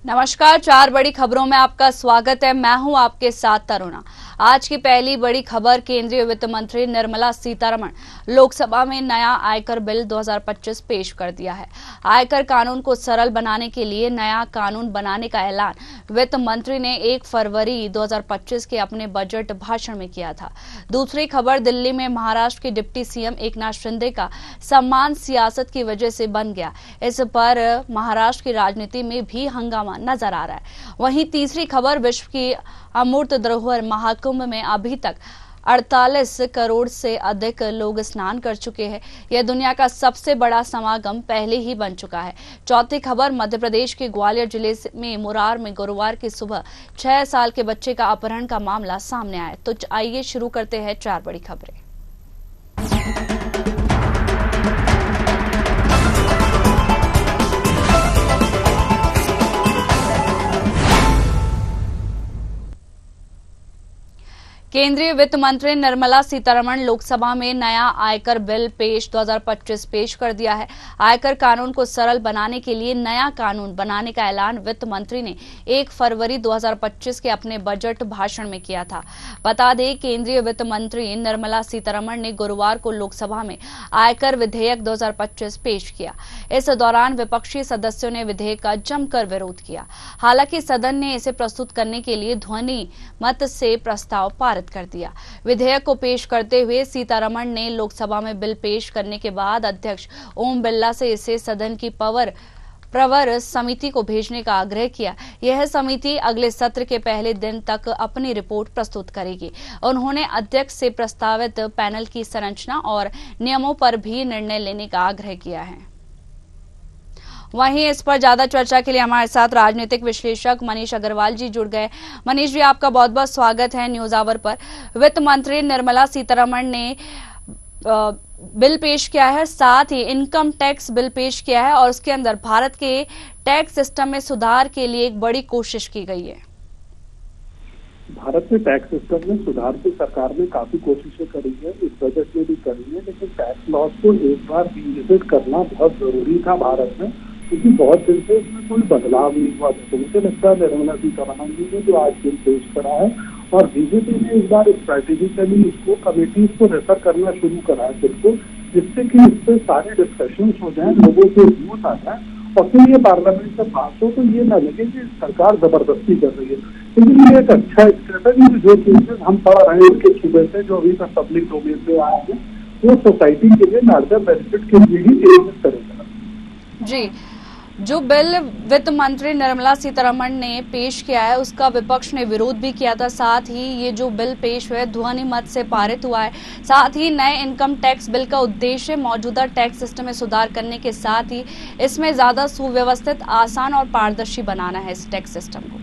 नमस्कार, चार बड़ी खबरों में आपका स्वागत है। मैं हूं आपके साथ तरुणा। आज की पहली बड़ी खबर, केंद्रीय वित्त मंत्री निर्मला सीतारमण लोकसभा में नया आयकर बिल 2025 पेश कर दिया है। आयकर कानून को सरल बनाने के लिए नया कानून बनाने का ऐलान वित्त मंत्री ने 1 फरवरी 2025 के अपने बजट भाषण में किया था। दूसरी खबर, दिल्ली में महाराष्ट्र के डिप्टी सीएम एकनाथ शिंदे का सम्मान सियासत की वजह से बन गया। इस पर महाराष्ट्र की राजनीति में भी हंगामा नजर आ रहा है। वहीं तीसरी खबर, विश्व की अमूर्त धरोहर महाकुंभ में अभी तक 48 करोड़ से अधिक लोग स्नान कर चुके हैं। यह दुनिया का सबसे बड़ा समागम पहले ही बन चुका है। चौथी खबर, मध्य प्रदेश के ग्वालियर जिले में मुरार में गुरुवार की सुबह 6 साल के बच्चे का अपहरण का मामला सामने आया। तो आइए शुरू करते हैं चार बड़ी खबरें। केंद्रीय वित्त मंत्री निर्मला सीतारमण लोकसभा में नया आयकर बिल 2025 पेश कर दिया है। आयकर कानून को सरल बनाने के लिए नया कानून बनाने का ऐलान वित्त मंत्री ने 1 फरवरी 2025 के अपने बजट भाषण में किया था। बता दें, केंद्रीय वित्त मंत्री निर्मला सीतारमण ने गुरुवार को लोकसभा में आयकर विधेयक 2025 पेश किया। इस दौरान विपक्षी सदस्यों ने विधेयक का जमकर विरोध किया। हालांकि सदन ने इसे प्रस्तुत करने के लिए ध्वनि मत से प्रस्ताव पारित कर दिया। विधेयक को पेश करते हुए सीतारमण ने लोकसभा में बिल पेश करने के बाद अध्यक्ष ओम बिरला से इसे सदन की प्रवर समिति को भेजने का आग्रह किया। यह समिति अगले सत्र के पहले दिन तक अपनी रिपोर्ट प्रस्तुत करेगी। उन्होंने अध्यक्ष से प्रस्तावित पैनल की संरचना और नियमों पर भी निर्णय लेने का आग्रह किया है। वहीं इस पर ज्यादा चर्चा के लिए हमारे साथ राजनीतिक विश्लेषक मनीष अग्रवाल जी जुड़ गए। मनीष जी, आपका बहुत बहुत स्वागत है न्यूज आवर पर। वित्त मंत्री निर्मला सीतारमण ने बिल पेश किया है, साथ ही इनकम टैक्स बिल पेश किया है और उसके अंदर भारत के टैक्स सिस्टम में सुधार के लिए एक बड़ी कोशिश की गई है। भारत में टैक्स सिस्टम में सुधार की सरकार ने काफी कोशिशें करी है, इस बजट में भी करी है, लेकिन टैक्स लॉज को एक बार रिविजिट करना बहुत जरूरी था भारत में, क्योंकि बहुत दिन से इसमें कोई बदलाव नहीं हुआ था। तो मुझे लगता है निर्मला सीतारमण जी ने जो आज बिल पेश करा है और बीजेपी ने इस बार स्ट्रेटेजिकली इसको कमेटीज को रेफर करना शुरू करा है बिल को, जिससे कि इस पर सारे डिस्कशन हो जाए, लोगों के व्यूज आ जाए और फिर ये पार्लियामेंट से पास हो, तो ये न लगे कि सरकार जबरदस्ती कर रही है। लेकिन ये एक अच्छा स्टेप है कि जो चीजें हम पढ़ रहे हैं उनके सुबह से जो अभी तक पब्लिक डोमेन में आए हैं वो सोसाइटी के लिए लार्जर बेनिफिट के लिए ही चेंजेस करेगा। जी, जो बिल वित्त मंत्री निर्मला सीतारमण ने पेश किया है उसका विपक्ष ने विरोध भी किया था। साथ ही ये जो बिल पेश हुआ है ध्वनि मत से पारित हुआ है। साथ ही नए इनकम टैक्स बिल का उद्देश्य मौजूदा टैक्स सिस्टम में सुधार करने के साथ ही इसमें ज्यादा सुव्यवस्थित, आसान और पारदर्शी बनाना है इस टैक्स सिस्टम को।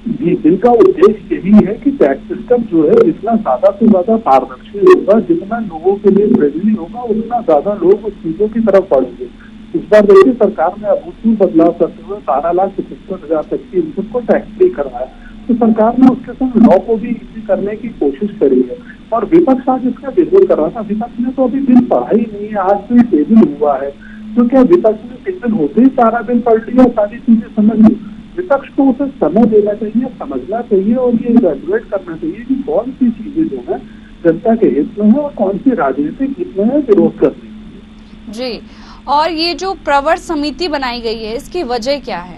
जी, बिल का उद्देश्य यही है कि टैक्स सिस्टम जो है जितना ज्यादा से ज्यादा पारदर्शी होगा, जितना लोगों के लिए फ्रेंडली होगा, उतना ज्यादा लोग उस चीजों की तरफ बढ़ेंगे। इस बार देखिए सरकार ने अभूतपूर्व बदलाव करते हुए 12,75,000 तक की इनकम को टैक्स फ्री करवाया। तो सरकार ने उसके संग लॉ को भी इजी करने की कोशिश करी है और विपक्ष आज इसका विरोध कर रहा था। विपक्ष ने तो अभी बिल पढ़ा ही नहीं है, आज तो ये टेबल हुआ है। तो क्या विपक्ष ने टेबल होते ही सारा बिल पढ़ लिया, सारी चीजें समझ ली? विपक्ष को उसे समय देना चाहिए, समझना चाहिए और ये इवैल्यूएट करना चाहिए कि कौन सी चीजें जो है जनता के हित में है और कौन सी राजनीतिक हित में है विरोध करनी है। जी, और ये जो प्रवर समिति बनाई गई है इसकी वजह क्या है?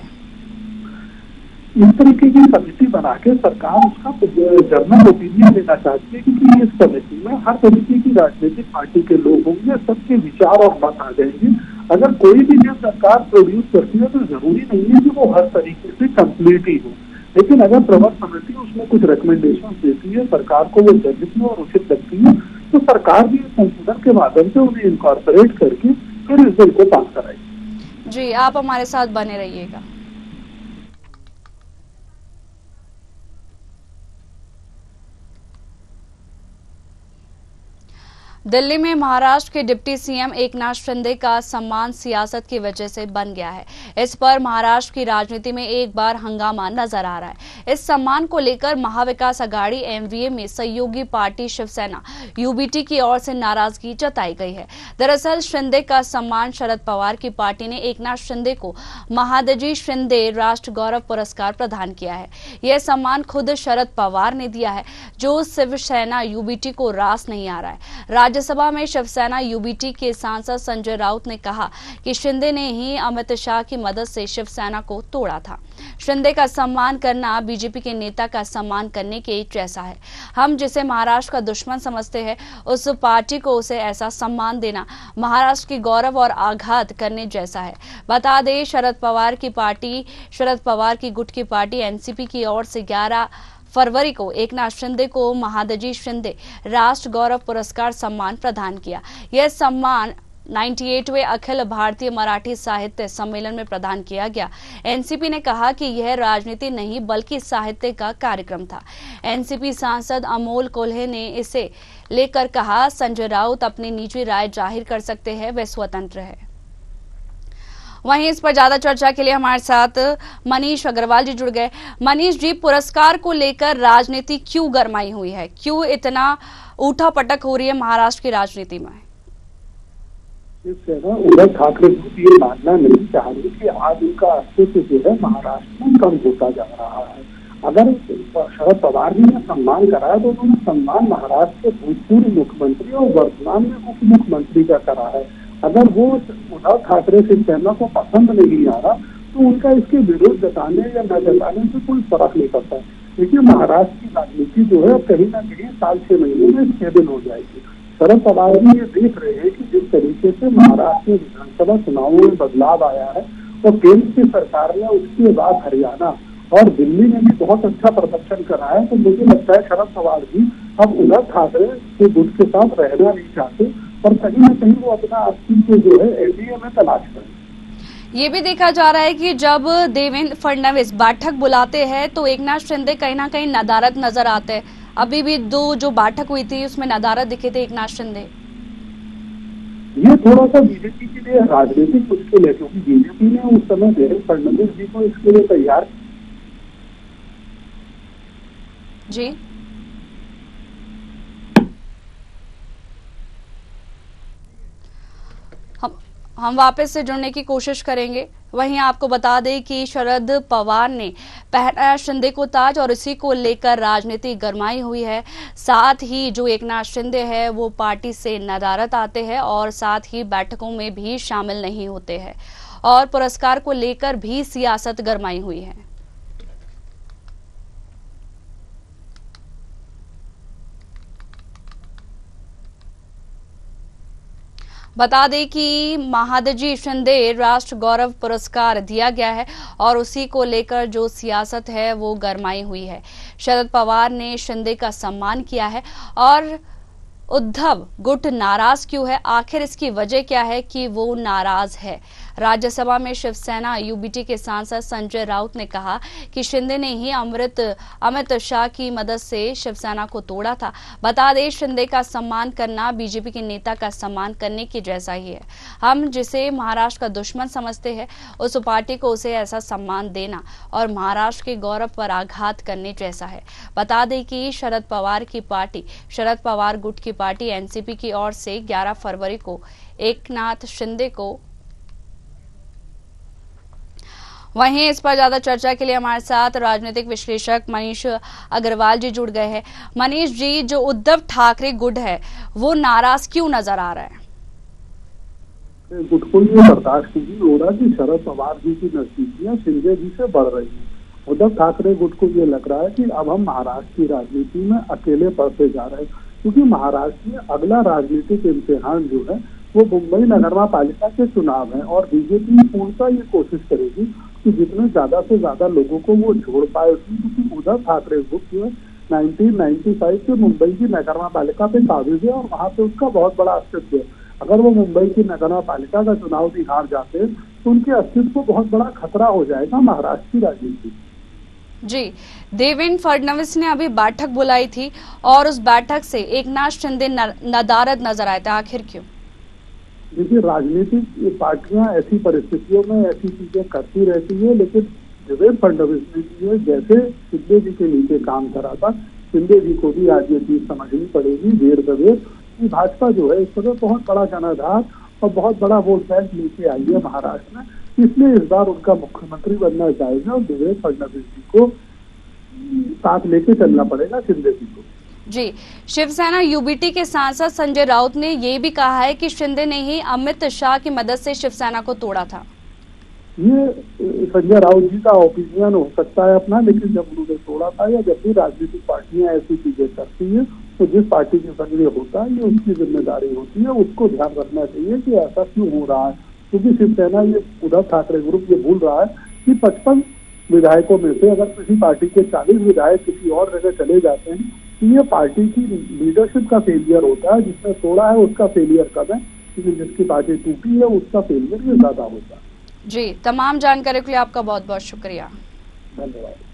इस तरीके की समिति बना के सरकार उसका जर्नल ओपिनियन लेना चाहती है, क्योंकि इस समिति में हर तरीके की राजनीतिक पार्टी के लोग होंगे, सबके विचार और मत आ जाएंगे। अगर कोई भी जब सरकार प्रोड्यूस करती है तो जरूरी नहीं है कि वो हर तरीके से कंप्लीट ही हो, लेकिन अगर प्रवर समिति उसमें कुछ रिकमेंडेशन देती है, सरकार को वो जनहित में और उचित लगती है, तो सरकार भी संशोधन के माध्यम से उन्हें इनकॉर्पोरेट करके फिर इस बिल को पास कराएगी। जी, आप हमारे साथ बने रहिएगा। दिल्ली में महाराष्ट्र के डिप्टी सीएम एकनाथ शिंदे का सम्मान सियासत की वजह से बन गया है। इस पर महाराष्ट्र की राजनीति में एक बार हंगामा नजर आ रहा है। इस सम्मान को लेकर महाविकास आघाड़ी एमवीए में सहयोगी पार्टी शिवसेना यूबीटी की ओर से नाराजगी जताई गई है। दरअसल शिंदे का सम्मान शरद पवार की पार्टी ने एकनाथ शिंदे को महादजी शिंदे राष्ट्र गौरव पुरस्कार प्रदान किया है। यह सम्मान खुद शरद पवार ने दिया है, जो शिवसेना यूबीटी को रास नहीं आ रहा है। राज्यसभा में शिवसेना यूबीटी के सांसद संजय राउत ने कहा कि शिंदे ने ही अमित शाह की मदद से शिवसेना को तोड़ा था। शिंदे का सम्मान करना बीजेपी के नेता का सम्मान करने के जैसा है। हम जिसे महाराष्ट्र का दुश्मन समझते हैं, उस पार्टी को उसे ऐसा सम्मान देना महाराष्ट्र की गौरव और आघात करने जैसा है। बता दें, शरद पवार की गुट की पार्टी एनसीपी की ओर से 11 फरवरी को एकनाथ शिंदे को महादजी शिंदे राष्ट्र गौरव पुरस्कार सम्मान प्रदान किया। यह सम्मान 98वें अखिल भारतीय मराठी साहित्य सम्मेलन में प्रदान किया गया। एनसीपी ने कहा कि यह राजनीति नहीं बल्कि साहित्य का कार्यक्रम था। एनसीपी सांसद अमोल कोल्हे ने इसे लेकर कहा, संजय राउत अपनी निजी राय जाहिर कर सकते हैं, वे स्वतंत्र है। वहीं इस पर ज्यादा चर्चा के लिए हमारे साथ मनीष अग्रवाल जी जुड़ गए। मनीष जी, पुरस्कार को लेकर राजनीति क्यों गरमाई हुई है, क्यों इतना उठापटक हो रही है महाराष्ट्र की राजनीति में? इससे ना उद्धव ठाकरे को ये मानना नहीं चाह रहे कि आज उनका अस्तित्व जो है महाराष्ट्र में कम होता जा रहा है। अगर शरद पवार जी ने सम्मान कराया तो उन्होंने सम्मान महाराष्ट्र के भूतपूर्व मुख्यमंत्री और वर्तमान में उप मुख्यमंत्री का करा है। अगर वो उद्धव ठाकरे शिवसेना को पसंद नहीं आ रहा तो उनका इसके विरोध जताने या न जताने से कोई फर्क नहीं पड़ता। देखिए, महाराष्ट्र की राजनीति जो है कहीं ना कहीं साल 6 महीने में स्टेबल हो जाएगी। शरद पवार जी ये देख रहे हैं कि जिस तरीके से महाराष्ट्र में विधानसभा चुनावों में बदलाव आया है और केंद्र की सरकार ने उसके बाद हरियाणा और दिल्ली में भी बहुत अच्छा प्रदर्शन करा है, तो मुझे लगता है शरद पवार जी अब उद्धव ठाकरे के गुट के साथ रहना नहीं चाहते और कहीं ना कहीं वो अपना अस्तित्व जो है एनडीए में तलाश करें। ये भी देखा जा रहा है कि जब देवेंद्र फडणवीस बैठक बुलाते हैं तो एकनाथ शिंदे कहीं ना कहीं नदारद नजर आते हैं। अभी भी जो बैठक हुई थी उसमें नदारद दिखे थे एकनाथ शिंदे। ये थोड़ा सा बीजेपी के लिए राजनीतिक मुश्किल है, क्योंकि बीजेपी ने उस समय देवेंद्र फडणवीस जी को इसके लिए तैयार जी। हम वापस से जुड़ने की कोशिश करेंगे। वहीं आपको बता दें कि शरद पवार ने पहनाया शिंदे को ताज और इसी को लेकर राजनीति गरमाई हुई है। साथ ही जो एकनाथ शिंदे है वो पार्टी से नदारद आते हैं और साथ ही बैठकों में भी शामिल नहीं होते हैं और पुरस्कार को लेकर भी सियासत गरमाई हुई है। बता दें कि महादजी शिंदे राष्ट्र गौरव पुरस्कार दिया गया है और उसी को लेकर जो सियासत है वो गरमाई हुई है। शरद पवार ने शिंदे का सम्मान किया है और उद्धव गुट नाराज क्यों है, आखिर इसकी वजह क्या है कि वो नाराज है? राज्यसभा में शिवसेना यूबीटी के सांसद संजय राउत ने कहा कि शिंदे ने ही अमित शाह की मदद से शिवसेना को तोड़ा था। बता दें, शिंदे का सम्मान करना बीजेपी के नेता का सम्मान करने की जैसा ही है। हम जिसे महाराष्ट्र का दुश्मन समझते हैं, उस पार्टी को उसे ऐसा सम्मान देना और महाराष्ट्र के गौरव पर आघात करने जैसा है। बता दें कि शरद पवार की पार्टी, शरद पवार गुट की पार्टी एनसीपी की ओर से 11 फरवरी को एकनाथ शिंदे को। वहीं इस पर ज्यादा चर्चा के लिए हमारे साथ राजनीतिक विश्लेषक मनीष अग्रवाल जी जुड़ गए हैं। मनीष जी, जो उद्धव ठाकरे गुट है वो नाराज क्यों नजर आ रहा है? गुट को ये बर्दाश्त नहीं हो रहा कि शरद पवार जी की नजदीकियां शिंदे जी से बढ़ रही है। उद्धव ठाकरे गुट को ये लग रहा है कि अब हम महाराष्ट्र की राजनीति में अकेले पड़ते जा रहे हैं, क्योंकि महाराष्ट्र में अगला राजनीतिक इम्तिहान जो है वो मुंबई नगर पालिका के चुनाव है और बीजेपी पूर्णतः ये कोशिश करेगी कि जितने ज्यादा से ज्यादा लोगों को वो जोड़ पाए उसमें, क्योंकि उद्धव ठाकरे ग्रुप जो है 1995 से मुंबई की नगर पालिका पे काबिज है और वहाँ पे उसका बहुत बड़ा अस्तित्व है। अगर वो मुंबई की नगर पालिका का चुनाव भी हार जाते हैं तो उनके अस्तित्व को बहुत बड़ा खतरा हो जाएगा महाराष्ट्र की राजनीति। जी, देवेंद्र फडणवीस ने अभी बैठक बुलाई थी और उस बैठक से एकनाथ शिंदे नदारद नजर आए थे, आखिर क्यों? देखिए, राजनीतिक पार्टियां ऐसी परिस्थितियों में ऐसी चीजें करती रहती है, लेकिन देवेंद्र फडणवीस ने जो जैसे शिंदे जी के नीचे काम करा था, शिंदे जी को भी आज ये चीज समझनी पड़ेगी देर सवेर कि भाजपा जो है इस समय बहुत बड़ा जनाधार और बहुत बड़ा वोट बैंक लेके आई है महाराष्ट्र में, इसलिए इस बार उनका मुख्यमंत्री बनना चाहेगा और देवेंद्र फडणवीस जी को साथ लेके चलना पड़ेगा शिंदे जी को। जी, शिवसेना यूबीटी के सांसद संजय राउत ने ये भी कहा है कि शिंदे ने ही अमित शाह की मदद से शिवसेना को तोड़ा था। ये संजय राउत जी का ओपिनियन हो सकता है अपना, लेकिन जब उन्होंने तोड़ा था या जब भी राजनीतिक पार्टियां ऐसी चीजें करती है तो जिस पार्टी के संग में होता है ये उसकी जिम्मेदारी होती है, उसको ध्यान रखना चाहिए कि ऐसा क्यों हो रहा है। क्योंकि शिवसेना ये उद्धव ठाकरे ग्रुप ये भूल रहा है कि 55 विधायकों में से अगर किसी पार्टी के 40 विधायक किसी और जगह चले जाते हैं तो ये पार्टी की लीडरशिप का फेलियर होता है। जिसने तोड़ा है उसका फेलियर कम है, क्योंकि जिसकी पार्टी टूटी है उसका फेलियर ये ज्यादा होता है। जी, तमाम जानकारी के लिए आपका बहुत बहुत शुक्रिया। धन्यवाद।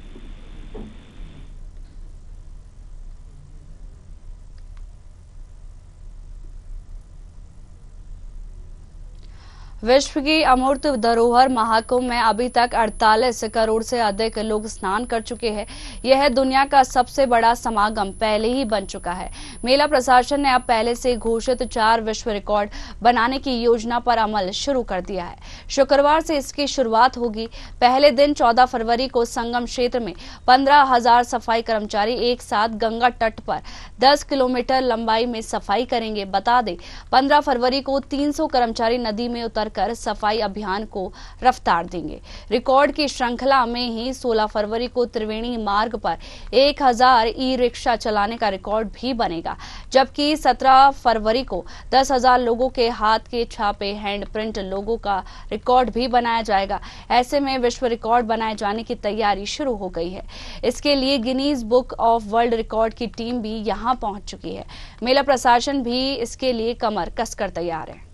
विश्व की अमूर्त धरोहर महाकुंभ में अभी तक 48 करोड़ से अधिक लोग स्नान कर चुके हैं। यह दुनिया का सबसे बड़ा समागम पहले ही बन चुका है। मेला प्रशासन ने अब पहले से घोषित 4 विश्व रिकॉर्ड बनाने की योजना पर अमल शुरू कर दिया है। शुक्रवार से इसकी शुरुआत होगी। पहले दिन 14 फरवरी को संगम क्षेत्र में 15,000 सफाई कर्मचारी एक साथ गंगा तट पर 10 किलोमीटर लंबाई में सफाई करेंगे। बता दें, 15 फरवरी को 300 कर्मचारी नदी में उतर कर सफाई अभियान को रफ्तार देंगे। रिकॉर्ड की श्रृंखला में ही 16 फरवरी को त्रिवेणी मार्ग पर 1000 ई रिक्शा चलाने का रिकॉर्ड भी बनेगा, जबकि 17 फरवरी को 10,000 लोगों के हाथ के छापे हैंड प्रिंट लोगों का रिकॉर्ड भी बनाया जाएगा। ऐसे में विश्व रिकॉर्ड बनाए जाने की तैयारी शुरू हो गई है। इसके लिए Guinness book of world record की टीम भी यहां पहुंच चुकी है। मेला प्रशासन भी इसके लिए कमर कसकर तैयार है।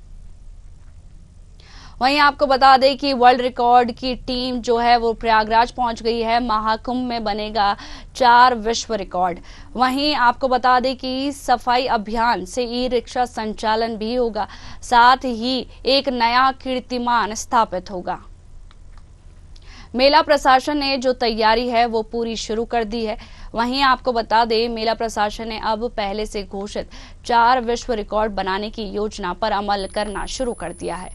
वहीं आपको बता दें कि वर्ल्ड रिकॉर्ड की टीम जो है वो प्रयागराज पहुंच गई है। महाकुंभ में बनेगा 4 विश्व रिकॉर्ड। वहीं आपको बता दें कि सफाई अभियान से ई रिक्शा संचालन भी होगा, साथ ही एक नया कीर्तिमान स्थापित होगा। मेला प्रशासन ने जो तैयारी है वो पूरी शुरू कर दी है। वहीं आपको बता दें, मेला प्रशासन ने अब पहले से घोषित 4 विश्व रिकॉर्ड बनाने की योजना पर अमल करना शुरू कर दिया है।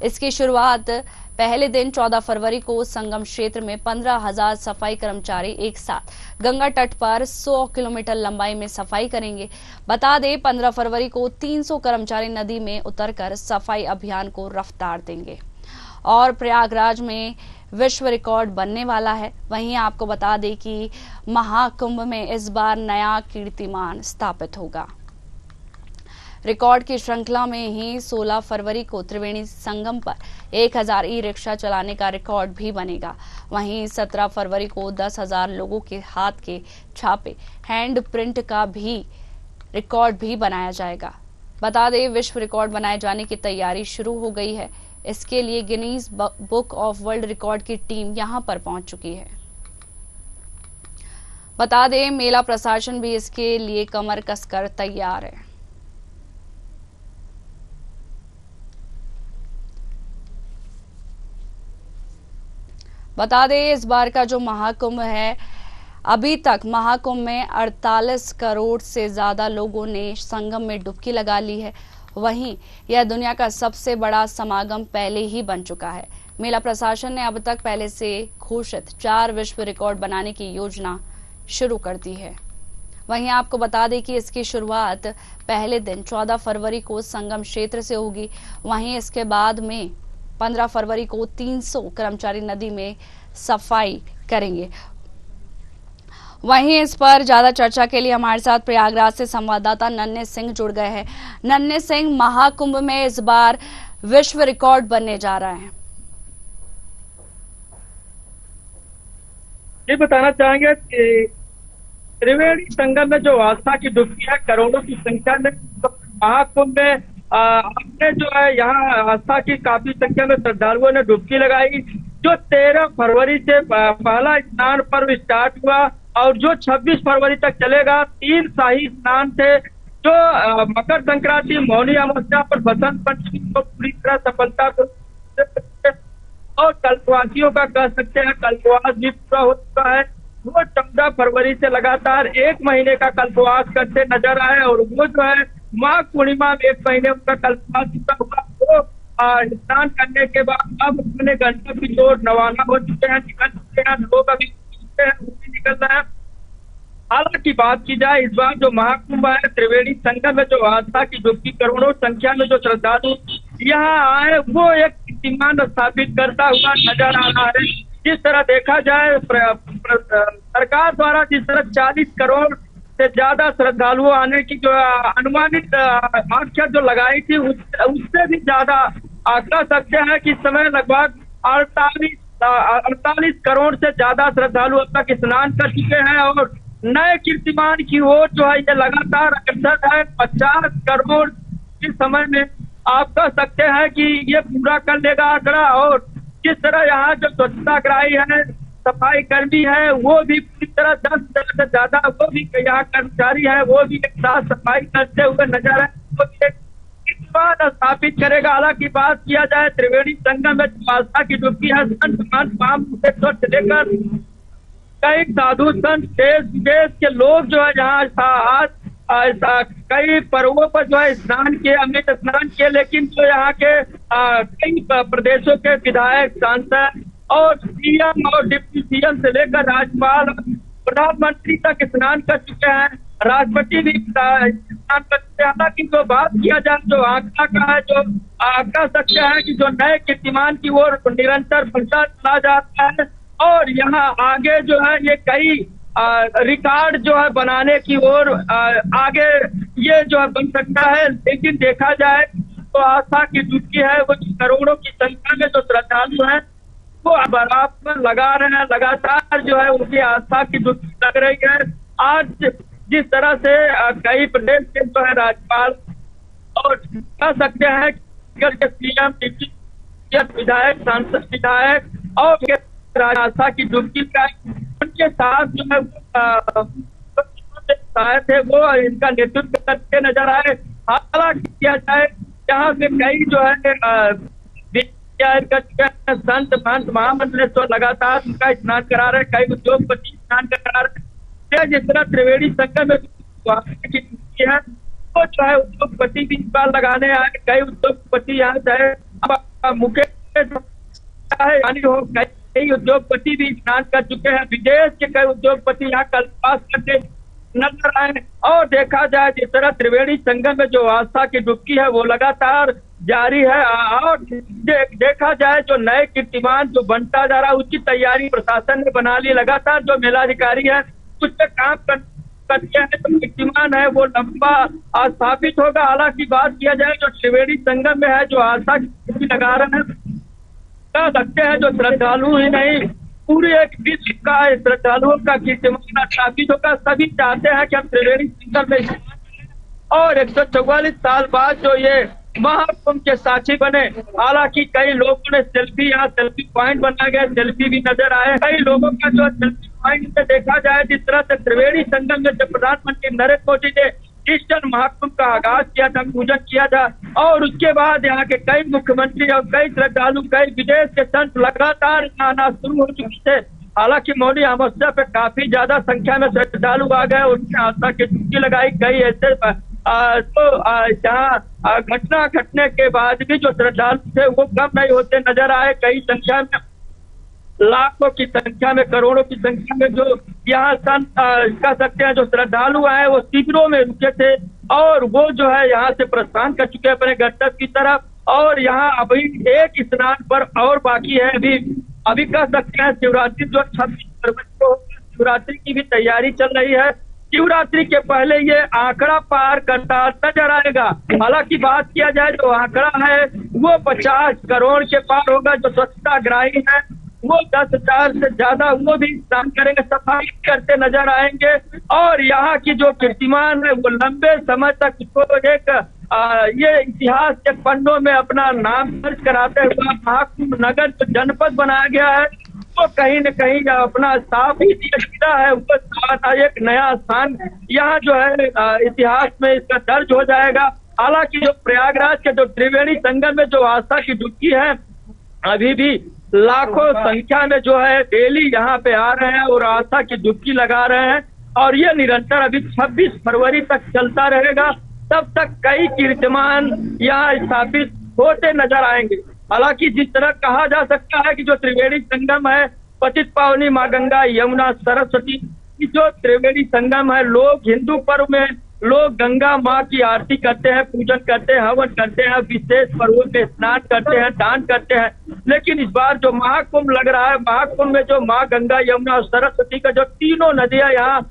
इसकी शुरुआत पहले दिन 14 फरवरी को संगम क्षेत्र में 15,000 सफाई कर्मचारी एक साथ गंगा तट पर 100 किलोमीटर लंबाई में सफाई करेंगे। बता दें, 15 फरवरी को 300 कर्मचारी नदी में उतरकर सफाई अभियान को रफ्तार देंगे और प्रयागराज में विश्व रिकॉर्ड बनने वाला है। वहीं आपको बता दें कि महाकुंभ में इस बार नया कीर्तिमान स्थापित होगा। रिकॉर्ड की श्रृंखला में ही 16 फरवरी को त्रिवेणी संगम पर 1000 ई रिक्शा चलाने का रिकॉर्ड भी बनेगा। वहीं 17 फरवरी को 10,000 लोगों के हाथ के छापे हैंड प्रिंट का भी रिकॉर्ड भी बनाया जाएगा। बता दें, विश्व रिकॉर्ड बनाए जाने की तैयारी शुरू हो गई है। इसके लिए Guinness book of world record की टीम यहां पर पहुंच चुकी है। बता दें, मेला प्रशासन भी इसके लिए कमर कसकर तैयार है। बता दें, इस बार का जो महाकुंभ है, अभी तक महाकुंभ में 48 करोड़ से ज्यादा लोगों ने संगम में डुबकी लगा ली है। वहीं यह दुनिया का सबसे बड़ा समागम पहले ही बन चुका है। मेला प्रशासन ने अब तक पहले से घोषित 4 विश्व रिकॉर्ड बनाने की योजना शुरू कर दी है। वहीं आपको बता दें कि इसकी शुरुआत पहले दिन 14 फरवरी को संगम क्षेत्र से होगी। वहीं इसके बाद में 15 फरवरी को 300 कर्मचारी नदी में सफाई करेंगे। वहीं इस पर ज्यादा चर्चा के लिए हमारे साथ प्रयागराज से संवाददाता नन्हे सिंह जुड़ गए हैं। नन्हे सिंह, महाकुंभ में इस बार विश्व रिकॉर्ड बनने जा रहा है। ये बताना चाहेंगे कि त्रिवेणी संगम में जो आस्था की डुबकी है, करोड़ों की संख्या में, महाकुंभ में आपने जो है यहाँ आस्था की काफी संख्या में श्रद्धालुओं ने डुबकी लगाई। जो 13 फरवरी से पहला स्नान पर्व स्टार्ट हुआ और जो 26 फरवरी तक चलेगा। 3 शाही स्नान थे, जो मकर संक्रांति, मौनी अमावस्या पर बसंत पंचमी को पूरी तरह सफलता और कल्पवासियों का कह सकते हैं कल्पवास भी पूरा हो चुका है। वो 14 फरवरी से लगातार 1 महीने का कल्पवास करते नजर आए और वो जो है माघ पूर्णिमा में 1 महीने उनका कल्पवास पूरा हुआ। वो स्नान करने के बाद अब अपने गंतव्य की ओर रवाना हो चुके हैं, निकल चुके हैं। लोग अभी निकल रहे हैं। हालांकि बात की जाए इस बार जो महाकुंभ है, त्रिवेणी संगम में जो आस्था की डुबकी करोड़ों संख्या में जो श्रद्धालु यहाँ आए, वो एक कीर्तिमान स्थापित करता हुआ नजर आ रहा है। जिस तरह देखा जाए सरकार द्वारा जिस तरह 40 करोड़ से ज्यादा श्रद्धालुओं आने की जो अनुमानित आंकड़ा जो लगाई थी, उससे भी ज्यादा कह सकते हैं कि इस समय लगभग 48 करोड़ से ज्यादा श्रद्धालु अब तक स्नान कर चुके हैं और नए कीर्तिमान की ओर जो है ये लगातार अग्रसर है। 50 करोड़ इस समय में आप कह सकते हैं कि ये पूरा कर लेगा आंकड़ा। और जिस तरह यहाँ जो स्वच्छताग्राही है, सफाई कर्मी है, वो भी पूरी तरह 10 से ज्यादा वो भी यहाँ कर्मचारी है, वो भी एक साथ सफाई करते हुए नजर आए, वो भी एक कीर्तिमान स्थापित करेगा। हालांकि बात किया जाए त्रिवेणी संगम में आस्था की डुबकी है, स्वच्छ लेकर कई साधु संत देश विदेश के लोग जो है यहाँ आज कई पर्वों पर जो है स्नान किए, अमृत स्नान किए। लेकिन जो यहाँ के कई प्रदेशों के विधायक, सांसद और सीएम और डिप्टी सीएम से लेकर राज्यपाल, प्रधानमंत्री तक स्नान कर चुके हैं, राष्ट्रपति भी स्नान कर चुके हैं। हालांकि जो बात किया जाए जो आंकड़ा का है, जो कह सकते हैं कि जो नए कीर्तिमान की ओर निरंतर बढ़ता चला जाता है और यहाँ आगे जो है ये कई रिकॉर्ड जो है बनाने की ओर आगे ये जो है बन सकता है। लेकिन देखा जाए तो आस्था की डुबकी है, वो करोड़ों की संख्या में जो श्रद्धालु हैं वो बराबर लगा रहे हैं, लगातार जो है उनकी आस्था की डुबकी लग रही है। आज जिस तरह से कई प्रदेश के जो है राज्यपाल और कह सकते हैं सीएम, विधायक, सांसद, विधायक और आस्था की डुबकी का उनके साथ जो है शायद है वो इनका नेतृत्व करते नजर आए। हालांकि किया जाए यहाँ से कई जो है संत महंत महामंडलेश्वर लगातार उनका स्नान करा रहे, कई उद्योगपति स्नान करा रहे। जिस तरह त्रिवेणी संगम में है वो जो है उद्योगपति भी इस बार लगाने आए, कई उद्योगपति यहाँ चाहे मुकेश हो, कई उद्योगपति भी स्नान कर चुके हैं। विदेश के कई उद्योगपति यहाँ कल्पवास करते नजर आए। और देखा जाए जिस तरह त्रिवेणी संगम में जो आस्था की डुबकी है वो लगातार जारी है। और देखा जाए जो नए कीर्तिमान जो बनता जा रहा है उसकी तैयारी प्रशासन ने बना ली। लगातार जो मेलाधिकारी है उस पर काम करते हैं, तो कीर्तिमान है वो लंबा स्थापित होगा। हालांकि बात किया जाए जो त्रिवेणी संगम में है जो आस्था की डुबकी लगा रहे हैं, कह सकते हैं जो श्रद्धालु ही नहीं पूरे एक विश्व का श्रद्धालुओं का कीर्तिमान स्थापित होगा। सभी चाहते हैं कि हम त्रिवेणी संगम में और 144 साल बाद जो ये महाकुंभ के साक्षी बने। हालांकि कई लोगों ने सेल्फी, यहाँ सेल्फी पॉइंट बना गया, सेल्फी भी नजर आए। कई लोगों का जो सेल्फी पॉइंट में देखा जाए जिस तरह से त्रिवेणी संगम में जब प्रधानमंत्री नरेंद्र मोदी ने ईस्टर्न महाकुंभ का आगाज किया था, पूजन किया था और उसके बाद यहाँ के कई मुख्यमंत्री और कई श्रद्धालु, कई विदेश के संत लगातार आना शुरू हो चुके थे। हालांकि मौनी अमावस्या पे काफी ज्यादा संख्या में श्रद्धालु आ गए, उनकी आस्था की डुबकी लगाई। कई ऐसे जहाँ घटना घटने के बाद भी जो श्रद्धालु थे वो कम नहीं होते नजर आए। कई संख्या में, लाखों की संख्या में, करोड़ों की संख्या में जो यहाँ संत कह सकते हैं जो श्रद्धालु आए वो शिविरों में रुके थे और वो जो है यहाँ से प्रस्थान कर चुके हैं अपने गंतव्य की तरफ। और यहाँ अभी एक स्नान पर और बाकी है। अभी कह सकते हैं शिवरात्रि जो 26 फरवरी को शिवरात्रि की भी तैयारी चल रही है। शिवरात्रि के पहले ये आंकड़ा पार करता नजर आएगा। हालांकि बात किया जाए जो आंकड़ा है वो 50 करोड़ के पार होगा। जो स्वच्छताग्राही है वो 10,000 से ज्यादा वो भी स्नान करेंगे, सफाई करते नजर आएंगे। और यहाँ की जो कीर्तिमान है वो लंबे समय तक इसको एक ये इतिहास के पन्नों में अपना नाम दर्ज कराते हुए महाकुंभ नगर जो जनपद बनाया गया है वो कहीं न कहीं अपना साफ ही जिला है वो एक नया स्थान यहाँ जो है इतिहास में इसका दर्ज हो जाएगा। हालांकि जो प्रयागराज के जो त्रिवेणी संगम में जो आस्था की डुबकी है अभी भी लाखों संख्या में जो है डेली यहाँ पे आ रहे हैं और आस्था की डुबकी लगा रहे हैं और ये निरंतर अभी 26 फरवरी तक चलता रहेगा। तब तक कई कीर्तिमान यहाँ स्थापित होते नजर आएंगे। हालांकि जिस तरह कहा जा सकता है कि जो त्रिवेणी संगम है पतित पावनी माँ गंगा यमुना सरस्वती की जो त्रिवेणी संगम है लोग हिंदू पर्व में लोग गंगा माँ की आरती करते हैं, पूजन करते हैं, हवन करते हैं, विशेष पर्वों में स्नान करते हैं, दान करते हैं। लेकिन इस बार जो महाकुंभ लग रहा है महाकुंभ में जो माँ गंगा यमुना और सरस्वती का जो तीनों नदियां यहाँ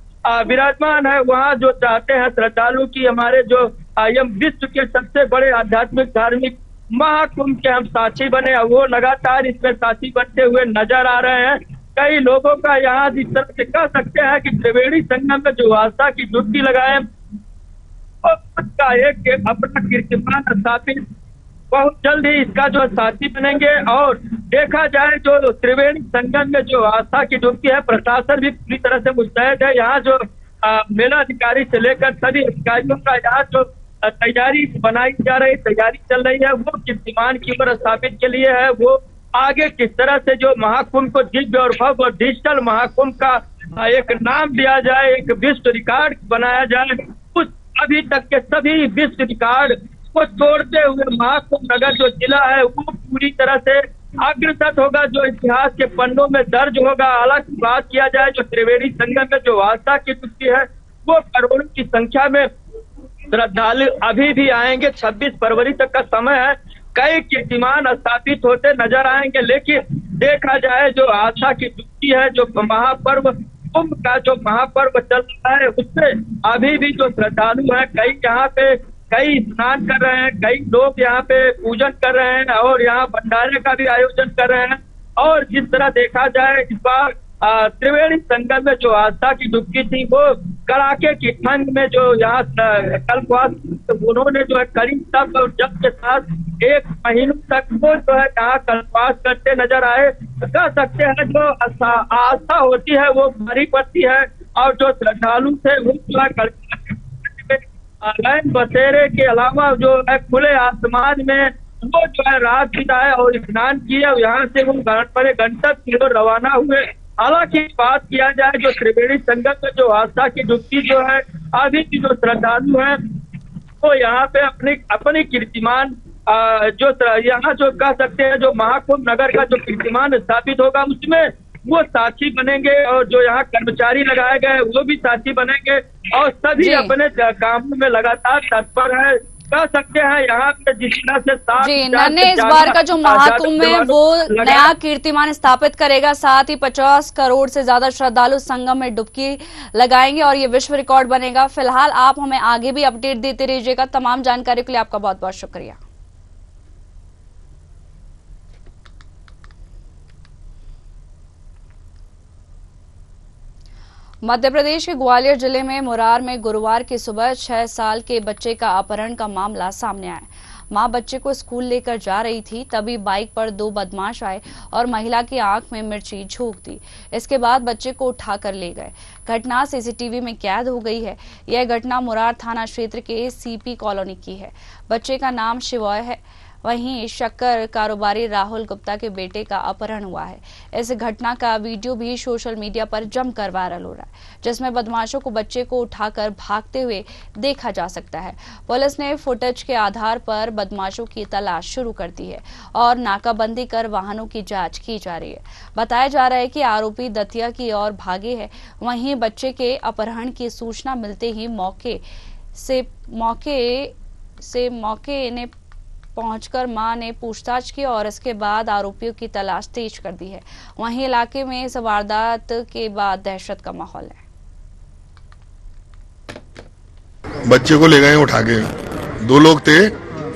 विराजमान है वहाँ जो चाहते हैं श्रद्धालु की हमारे जो विश्व के सबसे बड़े आध्यात्मिक धार्मिक महाकुंभ के हम साथी बने वो लगातार इसमें साथी बनते हुए नजर आ रहे हैं। कई लोगों का यहाँ जिस तरह से कह सकते हैं कि त्रिवेणी संगम में जो आस्था की डुबकी लगाए और उसका एक अपना कीर्तिमान स्थापित बहुत जल्द ही इसका जो साथी बनेंगे। और देखा जाए जो त्रिवेणी संगम में जो आस्था की डुबकी है प्रशासन भी पूरी तरह से मुस्तैद है। यहाँ जो मेला अधिकारी से लेकर सभी अधिकारियों का यहाँ जो तैयारी बनाई जा रही तैयारी चल रही है वो कीर्तिमान की ओर स्थापित के लिए है। वो आगे किस तरह से जो महाकुंभ को दिव्य और भव्य और डिजिटल महाकुंभ का एक नाम दिया जाए, एक विश्व रिकॉर्ड बनाया जाए, उस अभी तक के सभी विश्व रिकॉर्ड को तोड़ते हुए महाकुंभ नगर जो जिला है वो पूरी तरह से अग्रसर होगा, जो इतिहास के पन्नों में दर्ज होगा। हालांकि बात किया जाए जो त्रिवेणी संगम में जो आस्था की डुबकी है वो करोड़ों की संख्या में श्रद्धालु अभी भी आएंगे। 26 फरवरी तक का समय है, कई कीर्तिमान स्थापित होते नजर आएंगे। लेकिन देखा जाए जो आस्था की डुबकी है जो महापर्व कुंभ का जो महापर्व चल रहा है उससे अभी भी जो श्रद्धालु है कई यहाँ पे कई स्नान कर रहे हैं, कई लोग यहाँ पे पूजन कर रहे हैं और यहाँ भंडारे का भी आयोजन कर रहे हैं। और जिस तरह देखा जाए इस बार त्रिवेणी संगम में जो आस्था की डुबकी थी वो कड़ाके की ठंड में जो यहाँ कल्पवास उन्होंने जो है कड़ी तप और जप के साथ 1 महीनों तक वो जो है यहाँ कल्पवास करते नजर आए। कह सकते हैं जो आस्था होती है वो भारी पड़ती है और जो श्रद्धालु थे वो जो है लैन बसेरे के अलावा जो है खुले आसमान में वो जो है रात बिताए और स्नान किया। यहाँ से वो बड़े गंतव्य की ओर रवाना हुए। हालांकि बात किया जाए जो त्रिवेणी संगम में जो आस्था की डुबकी जो है अभी की जो श्रद्धालु हैं वो यहाँ पे अपनी कीर्तिमान जो यहाँ जो कह सकते हैं जो महाकुंभ नगर का जो कीर्तिमान स्थापित होगा उसमें वो साथी बनेंगे और जो यहाँ कर्मचारी लगाए गए वो भी साथी बनेंगे और सभी अपने कामों में लगातार तत्पर है। कह सकते हैं यहाँ पे जिस तरह से जी नन्हे इस बार का जो महाकुंभ है वो नया कीर्तिमान स्थापित करेगा, साथ ही 50 करोड़ से ज्यादा श्रद्धालु संगम में डुबकी लगाएंगे और ये विश्व रिकॉर्ड बनेगा। फिलहाल आप हमें आगे भी अपडेट देते रहिएगा। तमाम जानकारी के लिए आपका बहुत बहुत शुक्रिया। मध्य प्रदेश के ग्वालियर जिले में मुरार में गुरुवार की सुबह 6 साल के बच्चे का अपहरण का मामला सामने आया। मां बच्चे को स्कूल लेकर जा रही थी, तभी बाइक पर 2 बदमाश आए और महिला की आंख में मिर्ची झोंक दी। इसके बाद बच्चे को उठाकर ले गए। घटना सीसीटीवी में कैद हो गई है। यह घटना मुरार थाना क्षेत्र के सीपी कॉलोनी की है। बच्चे का नाम शिवॉय है। वहीं शक्कर कारोबारी राहुल गुप्ता के बेटे का अपहरण हुआ है। इस घटना का वीडियो भी सोशल मीडिया पर जमकर वायरल हो रहा है, जिसमें बदमाशों को बच्चे को उठाकर भागते हुए देखा जा सकता है। पुलिस ने फुटेज के आधार पर बदमाशों की तलाश शुरू कर दी है और नाकाबंदी कर वाहनों की जांच की जा रही है। बताया जा रहा है कि आरोपी दतिया की ओर भागे हैं। वहीं बच्चे के अपहरण की सूचना मिलते ही मौके ने पहुंचकर मां ने पूछताछ की और इसके बाद आरोपियों की तलाश तेज कर दी है। वहीं इलाके में इस वारदात के बाद दहशत का माहौल है। बच्चे को ले गए उठा के, 2 लोग थे,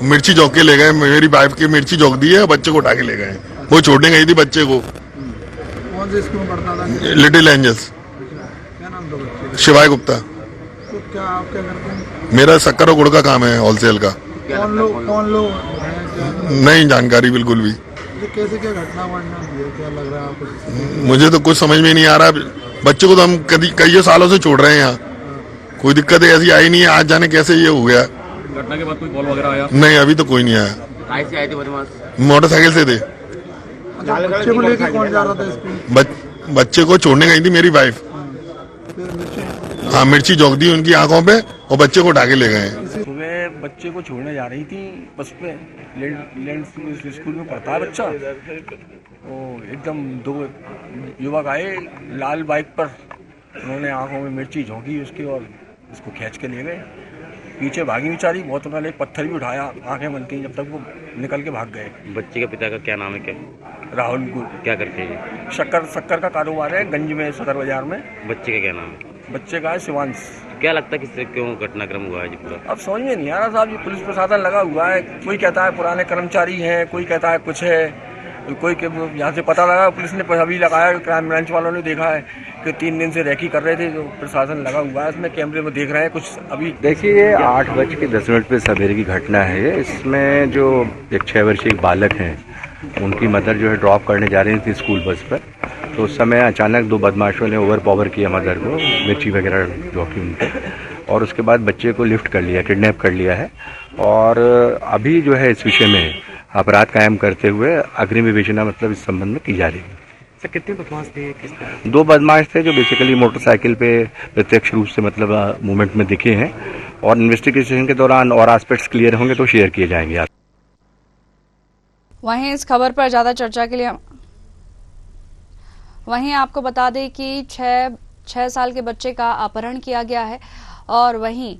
मिर्ची जोक के ले गए। मेरी वाइफ की मिर्ची जोक दी है, बच्चे को उठा के ले गए। वो छोड़ने गई थी बच्चे को। कौन से स्कूल में पढ़ता था? Little Angels. क्या नाम था? शिवाय गुप्ता। तो क्या आपके घर पे? मेरा शक्कर और गुड़ का काम है, होलसेल का। कौन लोग हैं, क्या नहीं जानकारी बिल्कुल भी। ये कैसे क्या घटना बढ़ना है, क्या लग रहा है आपको? मुझे तो कुछ समझ में नहीं आ रहा। बच्चों को तो हम कई सालों से छोड़ रहे हैं यहाँ, कोई दिक्कत ऐसी आई नहीं है। आज जाने कैसे ये हो गया। घटना के बाद कोई कॉल वगैरह आया? नहीं, अभी तो कोई नहीं आया। कैसे आए थे बदमाश? मोटरसाइकिल से थे। अच्छा, बच्चे को लेके कौन जा रहा था स्कूल? बच्चे को छोड़ने गई थी मेरी वाइफ। फिर मिर्ची हाँ, मिर्ची झोंक दी उनकी आंखों पे और बच्चे को उठा के ले गए। सुबह बच्चे को छोड़ने जा रही थी बस पे, लैंड स्कूल में पढ़ता है बच्चा। वो एकदम दो युवक आए लाल बाइक पर, उन्होंने आंखों में मिर्ची झोंकी उसकी और उसको खींच के ले गए। पीछे भागी बेचारी, बहुत उन्होंने एक पत्थर भी उठाया, आंखें बंद की जब तक वो निकल के भाग गए। बच्चे के पिता का क्या नाम है? क्या राहुल गुल। क्या करते हैं? शक्कर का कारोबार है गंज में, सदर बाजार में। बच्चे का क्या नाम है? बच्चे का है शिवांश। क्या लगता है किससे क्यों घटनाक्रम हुआ है जी पूरा? अब समझ में नहीं आ रहा साहब, ये पुलिस प्रशासन लगा हुआ है। कोई कहता है पुराने कर्मचारी हैं, कोई कहता है कुछ है, कोई यहाँ से पता लगा पुलिस ने अभी लगाया, क्राइम ब्रांच वालों ने देखा है कि 3 दिन से रेकी कर रहे थे, जो प्रशासन लगा हुआ है इसमें कैमरे में देख रहे हैं कुछ। अभी देखिए, ये 8:10 पे सवेरे की घटना है ये। इसमें जो एक 6 वर्षीय बालक हैं, उनकी मदर जो है ड्रॉप करने जा रही थी स्कूल बस पर, तो उस समय अचानक 2 बदमाशों ने ओवर पावर किया मदर को, मिर्ची वगैरह झोंकी उन पर, और उसके बाद बच्चे को लिफ्ट कर लिया, किडनैप कर लिया है। और अभी जो है इस विषय में अपराध कायम करते हुए अग्रिम विवेचना मतलब इस संबंध में की जा रही है। सर कितने बदमाश थे? 2 बदमाश थे जो बेसिकली मोटरसाइकिल पे प्रत्यक्ष रूप से मतलब मूवमेंट में दिखे हैं, और इन्वेस्टिगेशन के दौरान और एस्पेक्ट्स क्लियर होंगे तो शेयर किए जाएंगे। वहीं इस खबर पर ज्यादा चर्चा के लिए वहीं आपको बता दें कि 6 साल के बच्चे का अपहरण किया गया है, और वहीं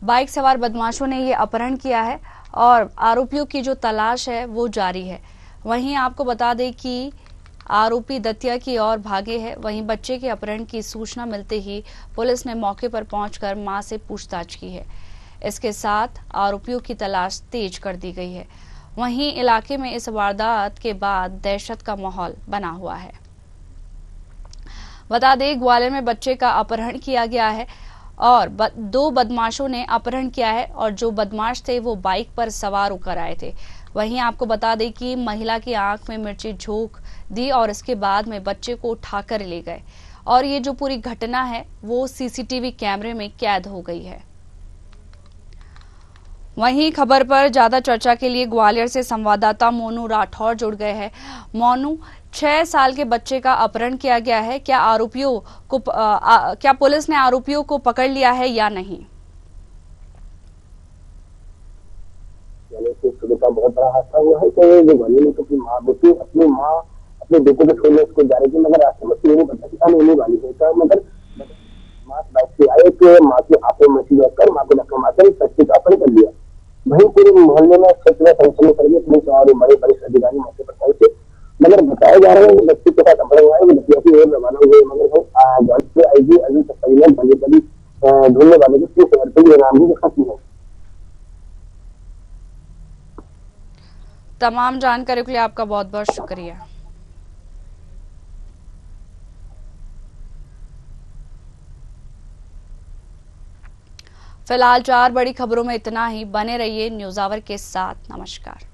बाइक सवार बदमाशों ने ये अपहरण किया है और आरोपियों की जो तलाश है वो जारी है। वहीं आपको बता दें कि आरोपी दतिया की ओर भागे हैं। वहीं बच्चे के अपहरण की सूचना मिलते ही पुलिस ने मौके पर पहुंचकर मां से पूछताछ की है। इसके साथ आरोपियों की तलाश तेज कर दी गई है। वहीं इलाके में इस वारदात के बाद दहशत का माहौल बना हुआ है। बता दें, ग्वालियर में बच्चे का अपहरण किया गया है और 2 बदमाशों ने अपहरण किया है, और जो बदमाश थे वो बाइक पर सवार होकर आए थे। वहीं आपको बता दें कि महिला की आंख में मिर्ची झोंक दी और इसके बाद में बच्चे को उठाकर ले गए, और ये जो पूरी घटना है वो सीसीटीवी कैमरे में कैद हो गई है। वहीं खबर पर ज्यादा चर्चा के लिए ग्वालियर से संवाददाता मोनू राठौर जुड़ गए हैं। मोनू, 6 साल के बच्चे का अपहरण किया गया है, क्या आरोपियों को क्या पुलिस ने आरोपियों को पकड़ लिया है या नहीं? सुबह का बहुत बड़ा हादसा हुआ है कि जो ग्वालियर में अपनी माँ अपने बेटे को छोड़ने उसको जा रही थी, मगर रास्ते में नहीं पता कि अनहोनी वाली है, तो मगर माँ बाइक से आए कि माँ के हाथों में मछली रखकर माँ को धक्का मारकर बच्चे का अपहरण कर लिया। वहीं पूरे मोहल्ले में क्षेत्र में संचलन कर गए, पुलिस और बड़े वरिष्ठ अधिकारी मौके पर पहुंचे, मगर बताया जा रहा है कि बच्चे के साथ अपहरण हुआ है, वो दतिया की ओर रवाना हुए, मगर आईजी अजीत सफाई ने बड़ी ढूंढने वाले को 30 हजार रुपये इनाम भी खत्म है। तमाम जानकारी के लिए आपका बहुत बहुत शुक्रिया। फिलहाल 4 बड़ी खबरों में इतना ही। बने रहिए न्यूज़ आवर के साथ। नमस्कार।